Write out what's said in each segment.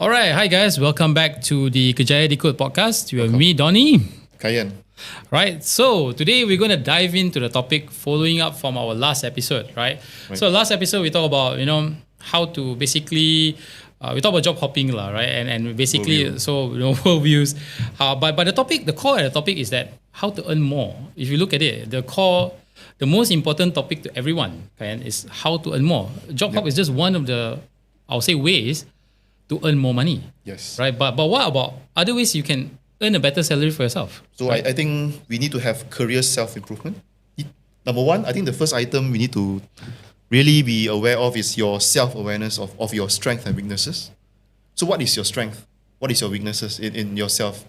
All right, hi guys, welcome back to the Kerjaya Decode podcast. You have me, Donnie. Kayan. Right, so today we're going to dive into the topic following up from our last episode, right? So last episode we talked about, how to basically, we talk about job hopping, right? And basically, world views. But the core of the topic is that how to earn more. If you look at it, the most important topic to everyone, Kayan, is how to earn more. Job hop is just one of the, I'll say, ways to earn more money. Yes. Right. But what about other ways you can earn a better salary for yourself? So right? I think we need to have career self-improvement. Number one, I think the first item we need to really be aware of is your self-awareness of your strengths and weaknesses. So what is your strength? What is your weaknesses in yourself?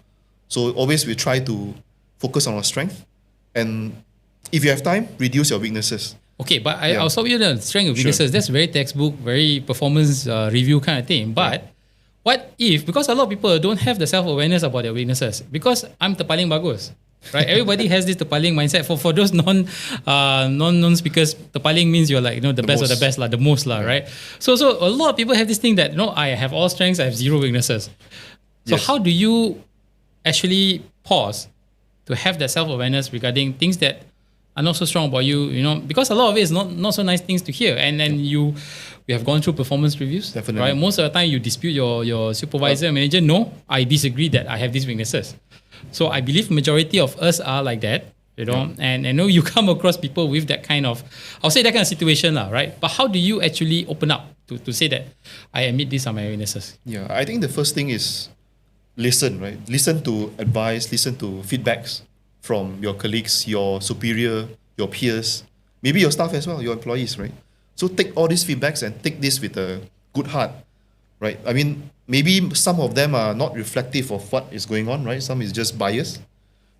So always we try to focus on our strength, and if you have time, reduce your weaknesses. Okay, but I'll stop you the strength and weaknesses. Sure. That's very textbook, very performance review kind of thing. But what if, because a lot of people don't have the self-awareness about their weaknesses, because I'm terpaling bagus, right? Everybody has this terpaling mindset. For those non-speakers, terpaling means you're like, the best most. Of the best, the most, right? So a lot of people have this thing that, I have all strengths, I have zero weaknesses. So how do you actually pause to have that self-awareness regarding things that are not so strong about you, because a lot of it is not so nice things to hear. And then we have gone through performance reviews. Definitely. Right? Most of the time you dispute your supervisor, manager. No, I disagree that I have these weaknesses. So I believe majority of us are like that, and I know you come across people with that kind of, I'll say that kind of situation, right? But how do you actually open up to say that I admit these are my weaknesses? Yeah, I think the first thing is listen, right? Listen to advice, listen to feedbacks from your colleagues, your superior, your peers, maybe your staff as well, your employees, right? So take all these feedbacks and take this with a good heart, right? I mean, maybe some of them are not reflective of what is going on, right? Some is just bias,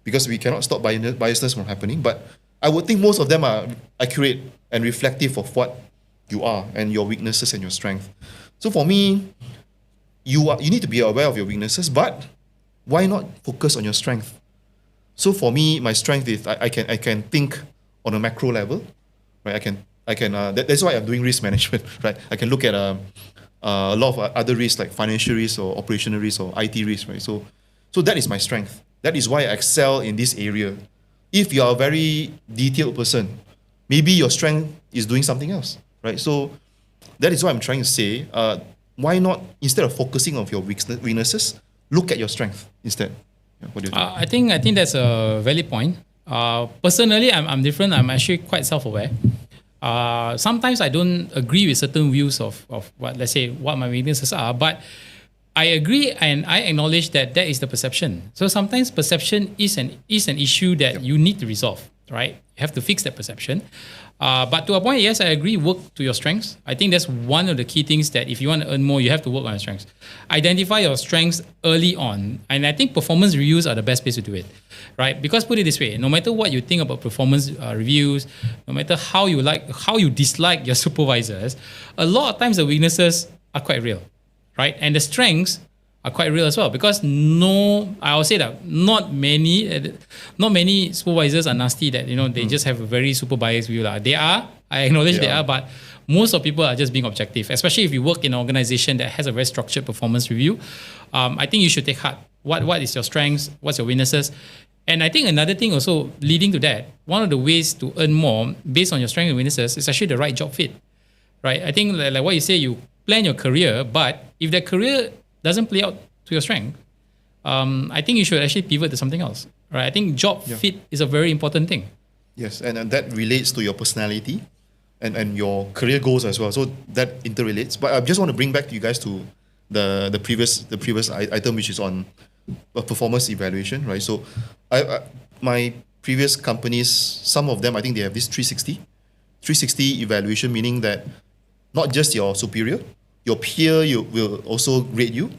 because we cannot stop biasness from happening. But I would think most of them are accurate and reflective of what you are and your weaknesses and your strength. So for me, you need to be aware of your weaknesses, but why not focus on your strength? So for me, my strength is I can think on a macro level, right? That's why I'm doing risk management, right? I can look at a lot of other risks like financial risks or operational risks or IT risks, right? So that is my strength. That is why I excel in this area. If you are a very detailed person, maybe your strength is doing something else, right? So that is what I'm trying to say. Why not, instead of focusing on your weaknesses, look at your strength instead? What do you think? I think that's a valid point. Personally, I'm different. I'm actually quite self-aware. Sometimes I don't agree with certain views of what, let's say, what my weaknesses are, but I agree and I acknowledge that is the perception. So sometimes perception is an issue that you need to resolve, right? You have to fix that perception. But to a point, yes, I agree, work to your strengths. I think that's one of the key things that if you want to earn more, you have to work on your strengths. Identify your strengths early on. And I think performance reviews are the best place to do it, right? Because put it this way, no matter what you think about performance reviews, no matter how you dislike your supervisors, a lot of times the weaknesses are quite real, right? And the strengths are quite real as well, because I will say that not many supervisors are nasty that they just have a very super biased view. They are, I acknowledge they are, but most of people are just being objective, especially if you work in an organization that has a very structured performance review. I think you should take heart. What is your strengths? What's your weaknesses? And I think another thing also leading to that, one of the ways to earn more based on your strengths and weaknesses is actually the right job fit, right? I think like what you say, you plan your career, but if that career doesn't play out to your strength, I think you should actually pivot to something else, right? I think job fit is a very important thing. Yes, and that relates to your personality and your career goals as well. So that interrelates. But I just want to bring back to you guys to the previous item, which is on performance evaluation, right? So my previous companies, some of them, I think they have this 360 evaluation, meaning that not just your superior, your peer will also grade you.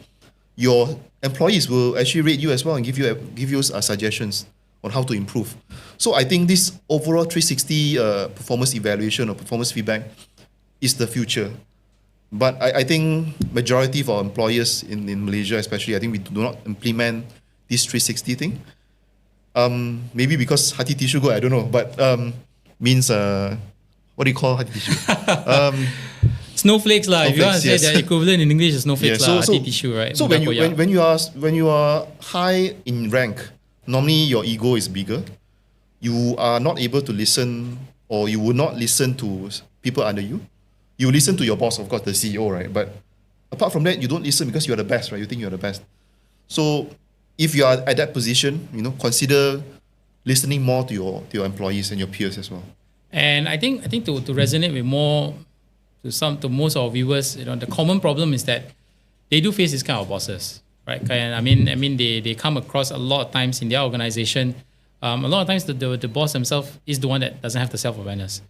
Your employees will actually rate you as well and give you suggestions on how to improve. So I think this overall 360 performance evaluation or performance feedback is the future. But I think majority of our employers in Malaysia especially, I think we do not implement this 360 thing. Maybe because hati tisu go, I don't know, but means what do you call hati tisu? snowflakes lah. If you want to say Snowflakes, yes. the equivalent in English is snowflakes Yeah, lah. so Tissue, right? So when you are high in rank, normally your ego is bigger. You are not able to listen, or you will not listen to people under you. You listen to your boss, of course, the CEO, right? But apart from that, you don't listen because you are the best, right? You think you are the best. So if you are at that position, consider listening more to your employees and your peers as well. And I think to resonate with more to most of our viewers, the common problem is that they do face this kind of bosses, right? And I mean they come across a lot of times in their organization. A lot of times the boss himself is the one that doesn't have the self-awareness,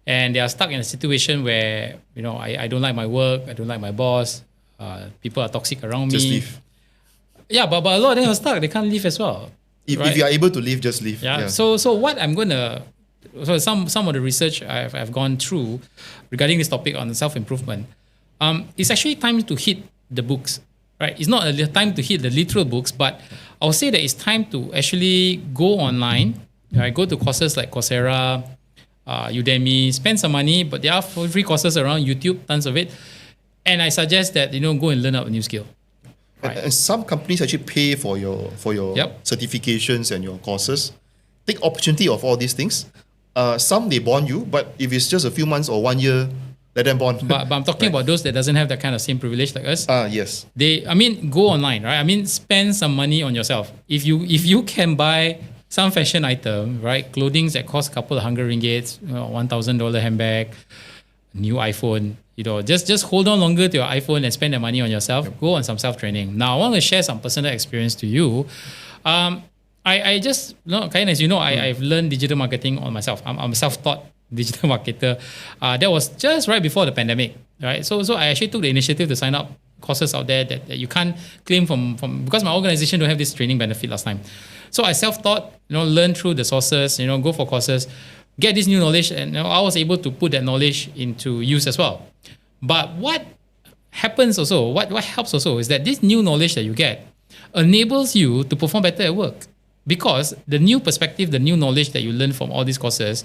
and they are stuck in a situation where I don't like my work, I don't like my boss, people are toxic around me. Just leave. Yeah, but a lot of them are stuck. They can't leave as well. If you are able to leave, just leave. Yeah. So what I'm gonna some of the research I've gone through regarding this topic on self-improvement, it's actually time to hit the books, right? It's not a time to hit the literal books, but I'll say that it's time to actually go online, right? Go to courses like Coursera, Udemy, spend some money, but there are free courses around YouTube, tons of it. And I suggest that go and learn out a new skill. Right. And some companies actually pay for your certifications and your courses. Take opportunity of all these things. Some they bond you, but if it's just a few months or 1 year, let them bond. But I'm talking about those that doesn't have that kind of same privilege like us. Yes. Go online, right? Spend some money on yourself. If you can buy some fashion item, right? Clothing that cost a couple of $100, $1,000 handbag, new iPhone. Just hold on longer to your iPhone and spend the money on yourself. Yep. Go on some self-training. Now, I want to share some personal experience to you. I just, Kayan, as you know, I've learned digital marketing on myself. I'm a self-taught digital marketer. That was just right before the pandemic, right? So I actually took the initiative to sign up courses out there that you can't claim from because my organization don't have this training benefit last time. So I self-taught, learn through the sources, go for courses, get this new knowledge, and I was able to put that knowledge into use as well. But what happens also, what helps also is that this new knowledge that you get enables you to perform better at work. Because the new perspective, the new knowledge that you learn from all these courses,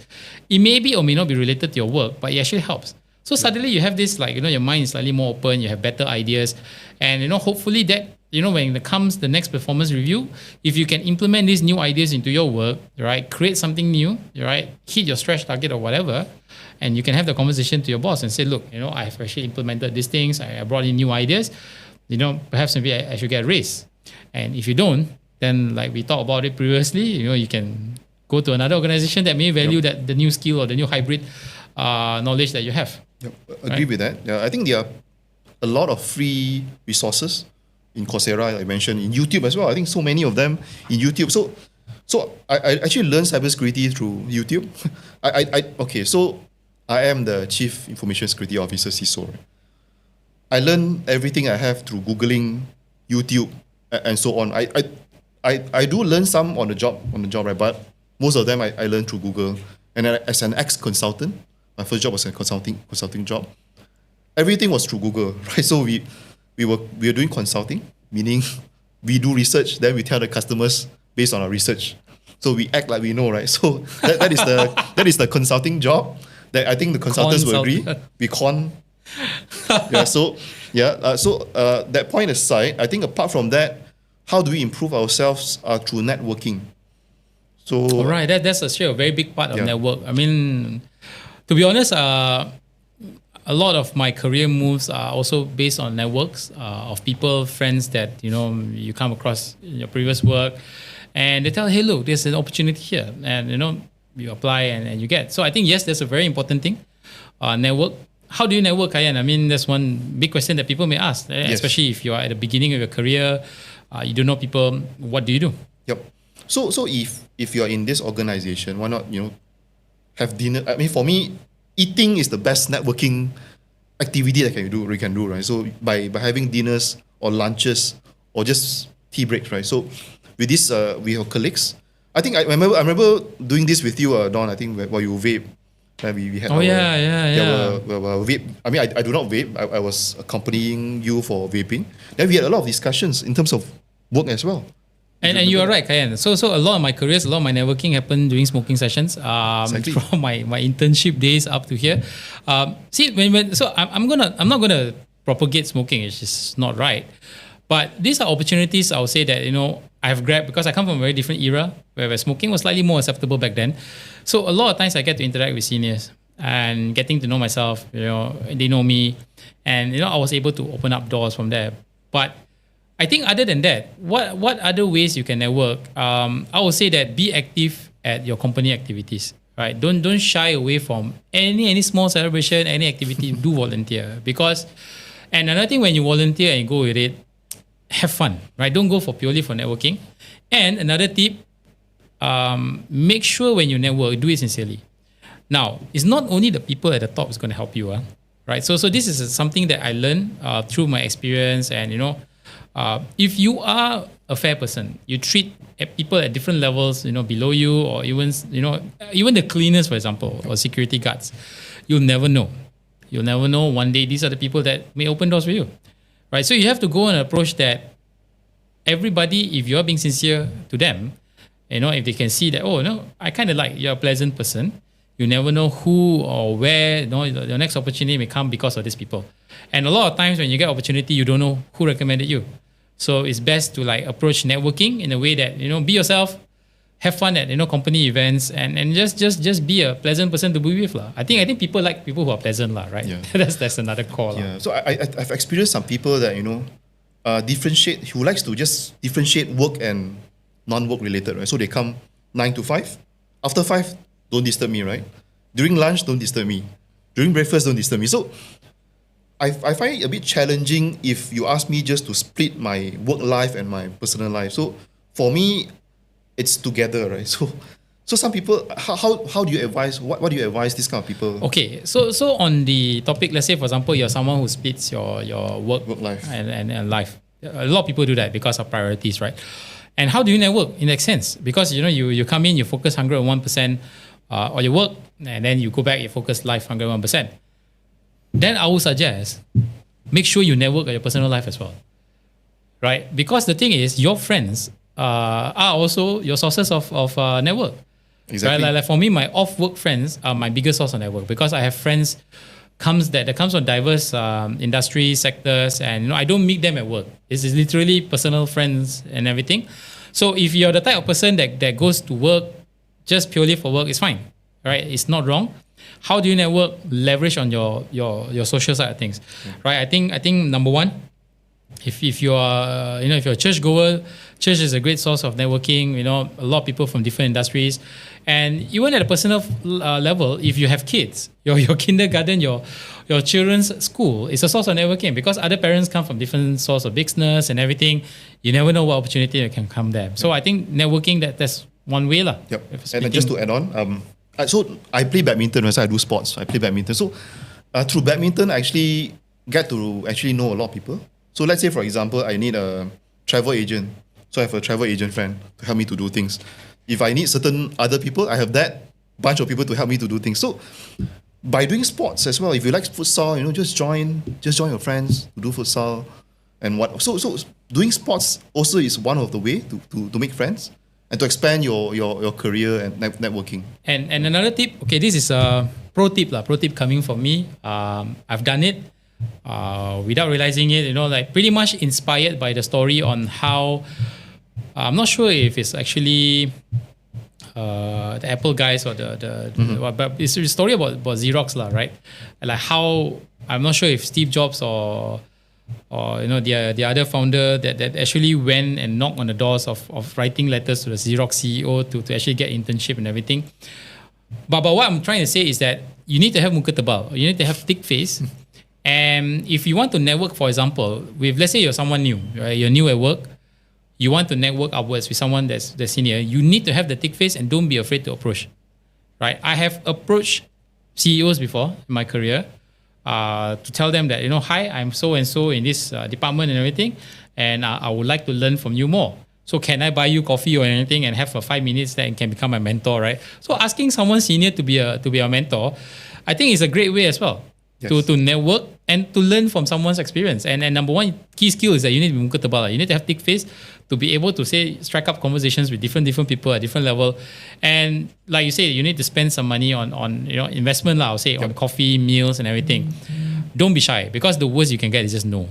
it may be or may not be related to your work, but it actually helps. So suddenly you have this, your mind is slightly more open, you have better ideas. And, hopefully that, when it comes the next performance review, if you can implement these new ideas into your work, right, create something new, right, hit your stretch target or whatever, and you can have the conversation to your boss and say, look, I have actually implemented these things, I brought in new ideas, perhaps maybe I should get a raise. And if you don't, then like we talked about it previously, you can go to another organization that may value that the new skill or the new hybrid knowledge that you have. Yep. Agree with that. Yeah, I think there are a lot of free resources in Coursera, I mentioned, in YouTube as well. I think so many of them in YouTube. So I actually learned cybersecurity through YouTube. So I am the Chief Information Security Officer, CISO. Right? I learned everything I have through Googling, YouTube, and so on. I do learn some on the job, right? But most of them I learned through Google. And as an ex-consultant, my first job was a consulting job. Everything was through Google, right? So we were doing consulting, meaning we do research, then we tell the customers based on our research. So we act like we know, right? So that is the consulting job that I think the consultants will agree. We So that point aside, I think apart from that, how do we improve ourselves through networking? So all right, that's actually a very big part of network. To be honest, a lot of my career moves are also based on networks of people, friends that you come across in your previous work, and they tell, hey, look, there's an opportunity here, and you apply and you get. So I think yes, that's a very important thing. Network. How do you network, Kayan? That's one big question that people may ask, especially if you are at the beginning of your career, you don't know people. What do you do? Yep. So if you are in this organization, why not have dinner? For me, eating is the best networking activity that we can do, right? So by having dinners or lunches or just tea breaks, right? So with this, with your colleagues, I remember doing this with you, Don. I think while you vape, we had. Vape. I do not vape. I was accompanying you for vaping. Then we had a lot of discussions in terms of work as well. And you are right, Kayan. So a lot of my careers, a lot of my networking happened during smoking sessions. Exactly. From my internship days up to here. See, I'm not gonna propagate smoking. It's just not right. But these are opportunities I would say that I've grabbed because I come from a very different era where smoking was slightly more acceptable back then. So a lot of times I get to interact with seniors and getting to know myself. They know me, and I was able to open up doors from there. But I think other than that, what other ways you can network? I would say that be active at your company activities. Right? Don't shy away from any small celebration, any activity. Do volunteer and another thing, when you volunteer and go with it, have fun. Right? Don't go purely for networking. And another tip, make sure when you network, do it sincerely. Now, it's not only the people at the top is going to help you, right? So this is something that I learned through my experience, and if you are a fair person, you treat people at different levels, below you, or even the cleaners, for example, or security guards. You'll never know. You'll never know. One day, these are the people that may open doors for you, right? So you have to go and approach that everybody. If you're being sincere to them, if they can see that, I kind of like you're a pleasant person. You never know who or where your next opportunity may come because of these people. And a lot of times when you get opportunity, you don't know who recommended you. So it's best to approach networking in a way that be yourself, have fun at company events, and just be a pleasant person to be with lah. I think people like people who are pleasant lah, right? Yeah. that's another call. Yeah. So I've experienced some people that differentiate, who likes to just differentiate work and non-work related, right? So they come 9 to 5. After 5, don't disturb me, right? During lunch, don't disturb me. During breakfast, don't disturb me. So I find it a bit challenging if you ask me just to split my work life and my personal life. So for me, it's together, right? So some people, how do you advise? What do you advise these kind of people? Okay, so on the topic, let's say for example, you're someone who splits your work life and life. A lot of people do that because of priorities, right? And how do you network in that sense? Because you come in, you focus 101% on your work, and then you go back, you focus life 101%. Then I would suggest make sure you network at your personal life as well, right? Because the thing is, your friends are also your sources of network. Exactly. Right? Like for me, my off-work friends are my biggest source of network because I have friends that comes from diverse industry sectors, and I don't meet them at work. It's literally personal friends and everything. So if you're the type of person that goes to work just purely for work, it's fine, right? It's not wrong. How do you network? Leverage on your social side of things, right? I think number one, if you are if you're a church goer, church is a great source of networking. A lot of people from different industries, and even at a personal level, if you have kids, your kindergarten, your children's school is a source of networking because other parents come from different source of business and everything. You never know what opportunity can come there. So I think networking that's one way lah. Yep. And just to add on, so I play badminton. So I do sports. I play badminton. So through badminton, I actually get to know a lot of people. So let's say, for example, I need a travel agent. So I have a travel agent friend to help me to do things. If I need certain other people, I have that bunch of people to help me to do things. So by doing sports as well, if you like futsal, just join your friends to do futsal and what. So doing sports also is one of the way to make friends and to expand your career and networking. And another tip, okay, this is a pro tip coming from me. I've done it without realizing it, pretty much inspired by the story on how, I'm not sure if it's actually the Apple guys or but it's a story about Xerox lah, right? Like how, I'm not sure if Steve Jobs or the other founder that actually went and knocked on the doors of writing letters to the Xerox CEO to actually get internship and everything. But what I'm trying to say is that you need to have muka tebal. You need to have thick face. And if you want to network, for example, with, let's say you're someone new, right? You're new at work. You want to network upwards with someone that's senior. You need to have the thick face and don't be afraid to approach, right? I have approached CEOs before in my career to tell them that, hi, I'm so and so in this department and everything, and I would like to learn from you more. So can I buy you coffee or anything and have for 5 minutes that can become my mentor, right? So asking someone senior to be a mentor, I think is a great way as well. Yes. To network and to learn from someone's experience. And number one key skill is that you need to be muka tebal. You need to have thick face to be able to strike up conversations with different people at different level. And like you say, you need to spend some money on investment lah. I'll say on coffee, meals, and everything. Don't be shy, because the worst you can get is just no.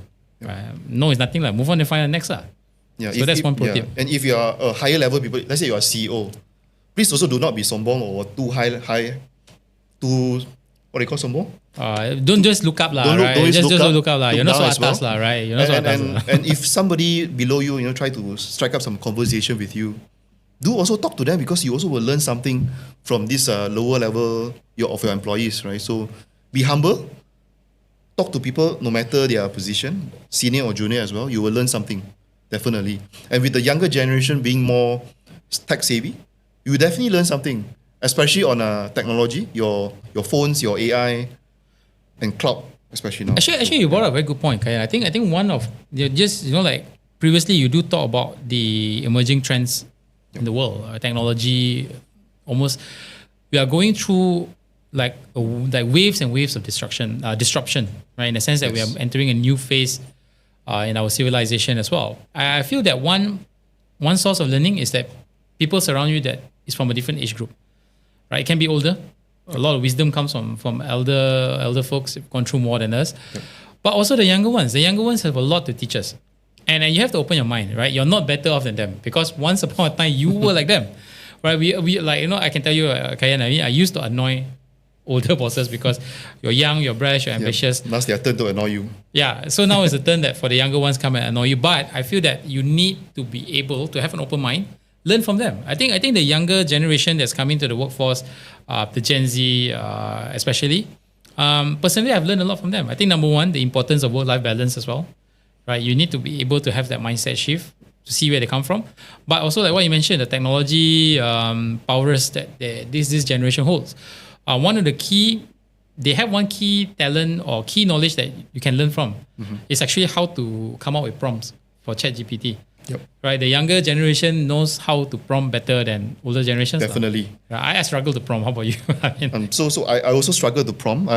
No is nothing like move on and find the next lah. Yeah, so that's one pro tip. And if you are a higher level people, let's say you are CEO, please also do not be sombong or too too what do you call sombong? Don't just look up lah, right? Just look up lah. You're not so atas lah, right? You're not so atas lah. And if somebody below you, try to strike up some conversation with you, do also talk to them, because you also will learn something from this lower level of your employees, right? So be humble. Talk to people no matter their position, senior or junior as well. You will learn something, definitely. And with the younger generation being more tech savvy, you will definitely learn something, especially on technology, your phones, your AI, and cloud, especially now. Actually, you brought up a very good point, Kayan. I think one of like previously you do talk about the emerging trends in the world, technology. Almost, we are going through like waves and waves of disruption, right? In the sense that we are entering a new phase in our civilization as well. I feel that one source of learning is that people surround you that is from a different age group, right? It can be older. A lot of wisdom comes from elder folks who've gone through more than us, but also the younger ones. The younger ones have a lot to teach us, and you have to open your mind, right? You're not better off than them, because once upon a time you were like them, right? We like I can tell you, Kayan, I used to annoy older bosses because you're young, you're brash, you're ambitious. Now it's their turn to annoy you. Yeah, so now it's the turn that for the younger ones come and annoy you. But I feel that you need to be able to have an open mind, learn from them. I think the younger generation that's coming to the workforce, the Gen Z especially, personally I've learned a lot from them. I think number one, the importance of work-life balance as well, right? You need to be able to have that mindset shift to see where they come from. But also like what you mentioned, the technology powers that this generation holds. One of the they have one key talent or key knowledge that you can learn from. Is actually how to come up with prompts for ChatGPT. Yep. Right, the younger generation knows how to prompt better than older generations. Definitely. I struggle to prompt. How about you? So I also struggle to prompt.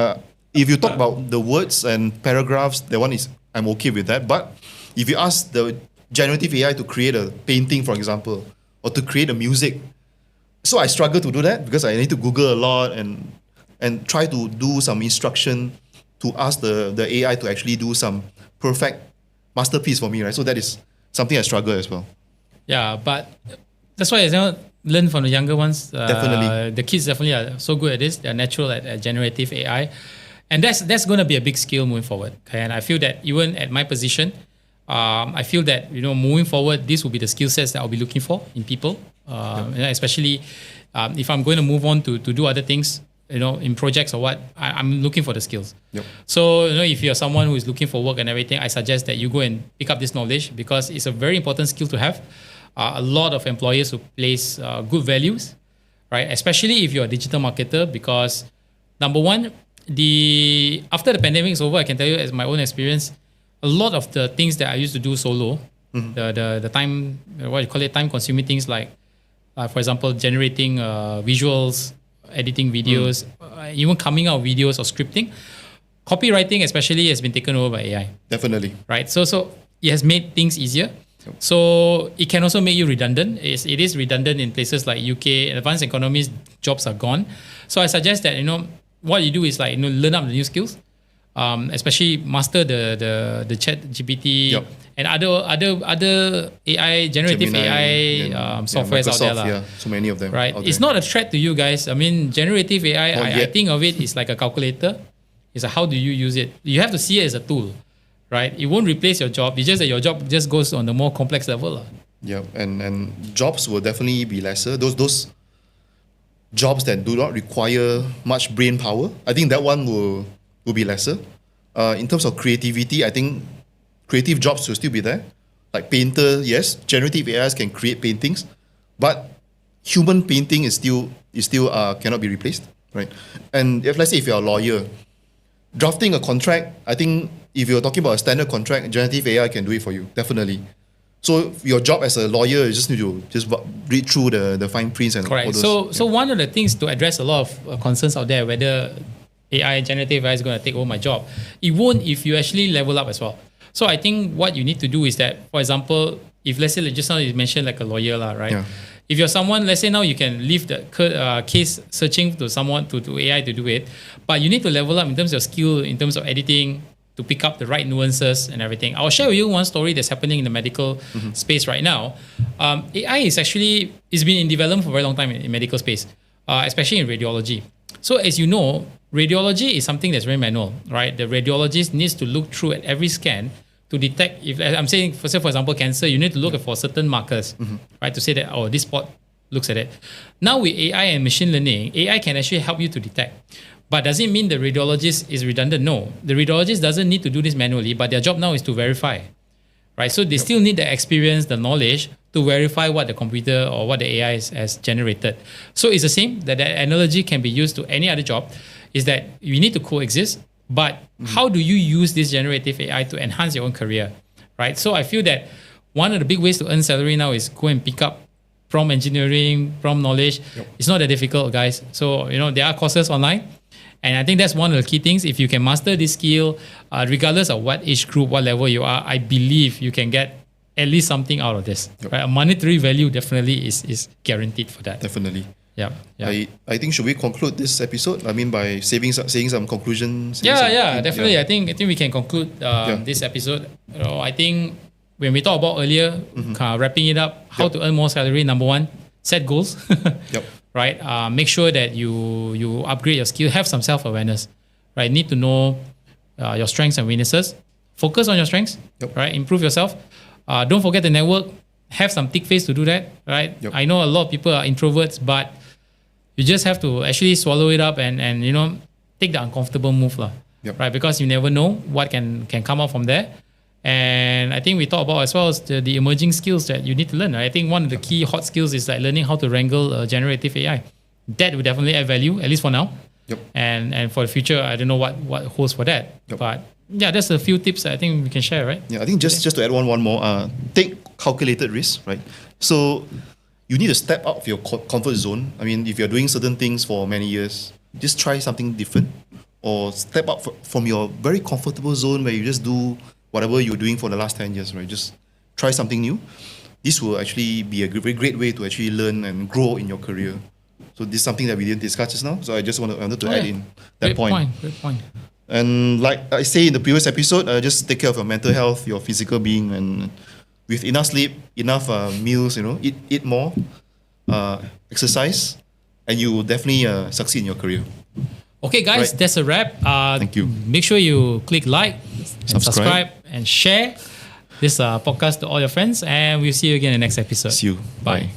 If you talk about the words and paragraphs, that one is I'm okay with that. But if you ask the generative AI to create a painting, for example, or to create a music, so I struggle to do that because I need to Google a lot and try to do some instruction to ask the AI to actually do some perfect masterpiece for me, right? So that is something I struggle as well. Yeah, but that's why learn from the younger ones. Definitely. The kids definitely are so good at this. They're natural at generative AI. And that's going to be a big skill moving forward. Okay? And I feel that even at my position, I feel that moving forward, this will be the skill sets that I'll be looking for in people, especially if I'm going to move on to do other things, in projects or what, I'm looking for the skills. Yep. So if you're someone who is looking for work and everything, I suggest that you go and pick up this knowledge because it's a very important skill to have. A lot of employers who place good values, right? Especially if you're a digital marketer, because number one, after the pandemic is over, I can tell you as my own experience, a lot of the things that I used to do solo, the time, time consuming things like, for example, generating visuals, editing videos, even coming out videos or scripting, copywriting especially has been taken over by AI. Definitely. Right. So it has made things easier. So it can also make you redundant. It is redundant in places like UK, advanced economies, jobs are gone. So I suggest that, what you do is like, learn up the new skills. Especially master the Chat GPT and other AI, generative Gemini, AI softwares out there. Yeah, so many of them. Right. It's not a threat to you guys. I mean, generative AI, I think of it is like a calculator. It's how do you use it? You have to see it as a tool, right? It won't replace your job. It's just that your job just goes on the more complex level. Yeah, and jobs will definitely be lesser. Those jobs that do not require much brain power, I think that one will be lesser. In terms of creativity, I think creative jobs will still be there. Like painter, yes, generative AIs can create paintings, but human painting is still cannot be replaced, right? And let's say if you're a lawyer, drafting a contract, I think if you're talking about a standard contract, generative AI can do it for you, definitely. So your job as a lawyer, you just need to just read through the fine prints and correct. all those. So one of the things to address a lot of concerns out there, whether AI, generative AI is going to take over my job. It won't if you actually level up as well. So I think what you need to do is that, for example, if let's say like just now you mentioned like a lawyer, right? Yeah. If you're someone, let's say now you can leave the case searching to someone to AI to do it, but you need to level up in terms of skill, in terms of editing, to pick up the right nuances and everything. I'll share with you one story that's happening in the medical space right now. AI is been in development for a very long time in medical space, especially in radiology. So as you know, radiology is something that's very manual, right? The radiologist needs to look through at every scan to detect, if I'm saying, for example, cancer, you need to look for certain markers, right? To say that, oh, this spot looks at it. Now with AI and machine learning, AI can actually help you to detect. But does it mean the radiologist is redundant? No. The radiologist doesn't need to do this manually, but their job now is to verify, right? So they still need the experience, the knowledge to verify what the computer or what the AI has generated. So it's the same, that analogy can be used to any other job, is that you need to coexist, but how do you use this generative AI to enhance your own career, right? So I feel that one of the big ways to earn salary now is go and pick up prompt engineering, prompt knowledge. It's not that difficult, guys. So, there are courses online. And I think that's one of the key things. If you can master this skill, regardless of what age group, what level you are, I believe you can get at least something out of this. Right? A monetary value definitely is guaranteed for that. Definitely. Yeah. I think, should we conclude this episode? I mean, by saying some conclusions. Definitely. Yeah. I think we can conclude this episode. I think when we talked about earlier, wrapping it up, how to earn more salary. Number one, set goals. Right. Make sure that you upgrade your skill. Have some self-awareness. Right. Need to know your strengths and weaknesses. Focus on your strengths. Right. Improve yourself. Don't forget the network. Have some thick face to do that. Right. I know a lot of people are introverts, but you just have to actually swallow it up and take the uncomfortable move, right? Because you never know what can come out from there. And I think we talked about as well as the emerging skills that you need to learn. Right? I think one of the key hot skills is like learning how to wrangle generative AI. That will definitely add value, at least for now. And for the future, I don't know what holds for that. But yeah, that's a few tips I think we can share, right? Yeah, I think just to add one more, take calculated risk, right? So you need to step out of your comfort zone. I mean, if you're doing certain things for many years, just try something different, or step out from your very comfortable zone where you just do whatever you're doing for the last 10 years, right? Just try something new. This will actually be a very great way to actually learn and grow in your career. So this is something that we didn't discuss just now. So I just wanted to add in that point. Great point. And like I say in the previous episode, just take care of your mental health, your physical being, and with enough sleep, enough meals, eat more, exercise, and you will definitely succeed in your career. Okay, guys, that's a wrap. Thank you. Make sure you click like, and subscribe, and share this podcast to all your friends. And we'll see you again in the next episode. See you. Bye.